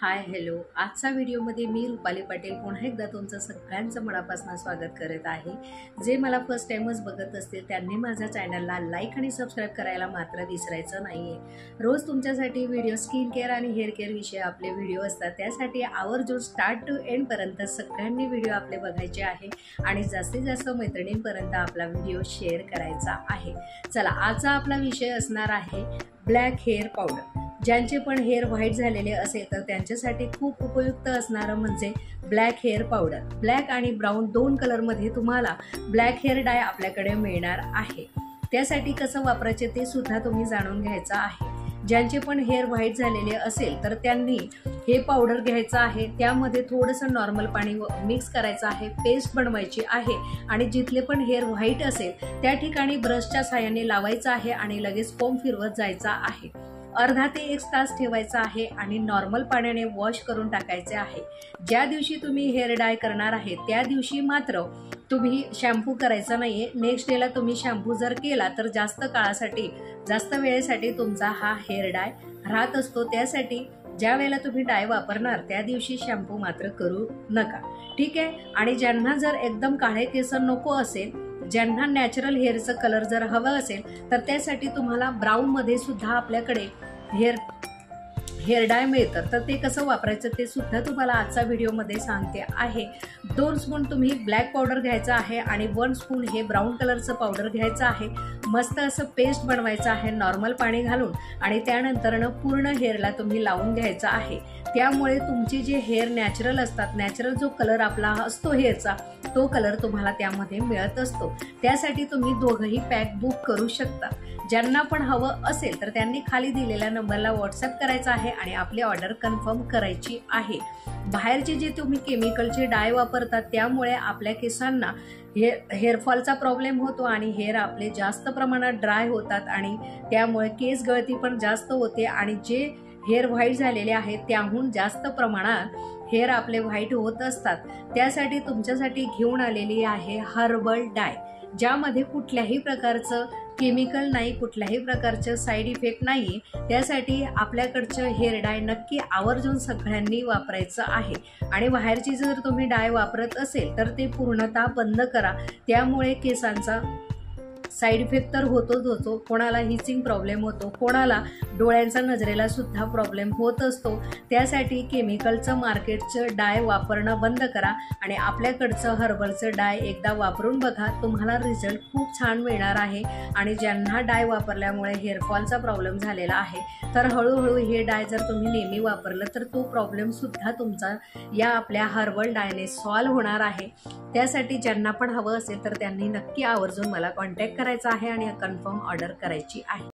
Hi hello, आजच्या व्हिडिओमध्ये मी रुपाली पाटील पुन्हा एकदा तुमचं सगळ्यांचं मनापासून स्वागत करत आहे। जे मला फर्स्ट टाइमच बघत असतील त्यांनी माझ्या चॅनलला लाईक आणि सबस्क्राइब करायला मात्र विसरायचं नाहीये। रोज तुमच्यासाठी व्हिडिओ स्किन केअर आणि हेअर केअर विषयी आपले व्हिडिओ असतात, त्यासाठी आवर्जून स्टार्ट टू एंड पर्यंत सगळ्यांनी व्हिडिओ आपले बघायचे आहे आणि जास्तीत जास्त मैत्रिणींपर्यंत आपला व्हिडिओ शेअर करायचा आहे। चला, आजचा आपला विषय असणार आहे ब्लॅक हेअर पावडर। ज्यांचे पण हेअर व्हाईट झालेले असेल तर त्यांच्यासाठी खूप उपयुक्त असणारं म्हणजे ब्लॅक हेअर पावडर। ब्लॅक आणि ब्राऊन दोन कलरमध्ये तुम्हाला ब्लॅक हेअर डाय आपल्याकडे मिळणार आहे। त्यासाठी कसं वापरायचे ते सुद्धा तुम्ही जाणून घ्यायचं आहे। ज्यांचे पण हेअर व्हाईट झालेले असेल तर त्यांनी हे पावडर घ्यायचं आहे, त्यामध्ये थोडंसं नॉर्मल पाणी मिक्स करायचं आहे, पेस्ट बनवायची आहे आणि जिथले पण हेअर व्हाईट असेल त्या ठिकाणी ब्रशच्या साहाय्याने लावायचं आहे आणि लगेच फोम फिरवत जायचा आहे। अर्धा ते 1 तास ठेवायचा आहे आणि नॉर्मल पाण्याने वॉश करून टाकायचे आहे। ज्या दिवशी तुम्ही हेअर डाय करणार आहे त्या दिवशी मात्र तुम्ही शॅम्पू करायचा नाहीये। नेक्स्ट डेला तुम्ही शॅम्पू जर केला तर जास्त वेळेसाठी तुमचा हा हेअर डाय राहत असतो। त्यासाठी ज्या वेळेला तुम्ही डाय वापरणार त्या दिवशी शॅम्पू मात्र करू नका, ठीक आहे। आणि ज्यांना जर एकदम काळे केस नको असेल, ज्यांना नॅचरल हेअरचा कलर जर हवा असेल तर त्यासाठी तुम्हाला ब्राऊन मध्ये सुद्धा आपल्याकडे हेअर डाय मिळतं, तर ते कसं वापरायचं ते सुद्धा तुम्हाला आजच्या व्हिडिओमध्ये सांगते आहे। 2 स्पून तुम्ही ब्लॅक पावडर घ्यायचं आहे आणि 1 स्पून हे ब्राऊन कलरचं पावडर घ्यायचं आहे। मस्त असं पेस्ट बनवायचं आहे नॉर्मल पाणी घालून आणि त्यानंतरनं पूर्ण हेअरला तुम्ही लावून घ्यायचं आहे। त्यामुळे तुमची जे हेअर नॅचरल असतात, नॅचरल जो कलर आपला असतो हेअरचा, तो कलर तुम्हाला त्यामध्ये मिळत असतो। त्यासाठी तुम्ही दोघंही पॅक बुक करू शकता। ज्यांना पण हवं असेल तर त्यांनी खाली दिलेल्या नंबरला व्हॉट्सअप करायचा आहे आणि आपली ऑर्डर कन्फर्म करायची आहे। बाहेरचे जे तुम्ही केमिकलचे डाय वापरतात त्यामुळे आपल्या केसांना हेअरफॉलचा प्रॉब्लेम होतो आणि हेअर आपले जास्त प्रमाणात ड्राय होतात आणि त्यामुळे केस गळती पण जास्त होते आणि जे हेअर व्हाईट झालेले आहेत त्याहून जास्त प्रमाणात हेअर आपले व्हाईट होत असतात। त्यासाठी तुमच्यासाठी घेऊन आलेली आहे हर्बल डाय, ज्यामध्ये कुठल्याही प्रकारचं केमिकल नाही, कुठल्याही प्रकारचं साईड इफेक्ट नाही। त्यासाठी आपल्याकडचं हेअर डाय नक्की आवर्जून सगळ्यांनी वापरायचं आहे आणि बाहेरची जर तुम्ही डाय वापरत असेल तर ते पूर्णतः बंद करा। त्यामुळे केसांचा साईड इफेक्ट तर होतोच होतो, कोणाला हिचिंग प्रॉब्लेम होतो, कोणाला डोळ्यांचा नजरेला सुद्धा प्रॉब्लेम होत असतो। त्यासाठी केमिकलचं मार्केटचं डाय वापरणं बंद करा आणि आपल्याकडचं हर्बलचं डाय एकदा वापरून बघा, तुम्हाला रिझल्ट खूप छान मिळणार आहे। आणि ज्यांना डाय वापरल्यामुळे हेअरफॉलचा प्रॉब्लेम झालेला आहे तर हळूहळू हे डाय जर तुम्ही नेहमी वापरलं तर तो प्रॉब्लेम सुद्धा तुमचा या आपल्या हर्बल डायने सॉल्व्ह होणार आहे। त्यासाठी ज्यांना पण हवं असेल तर त्यांनी नक्की आवर्जून मला कॉन्टॅक्ट करायचा आहे आणि कन्फर्म ऑर्डर करायची आहे।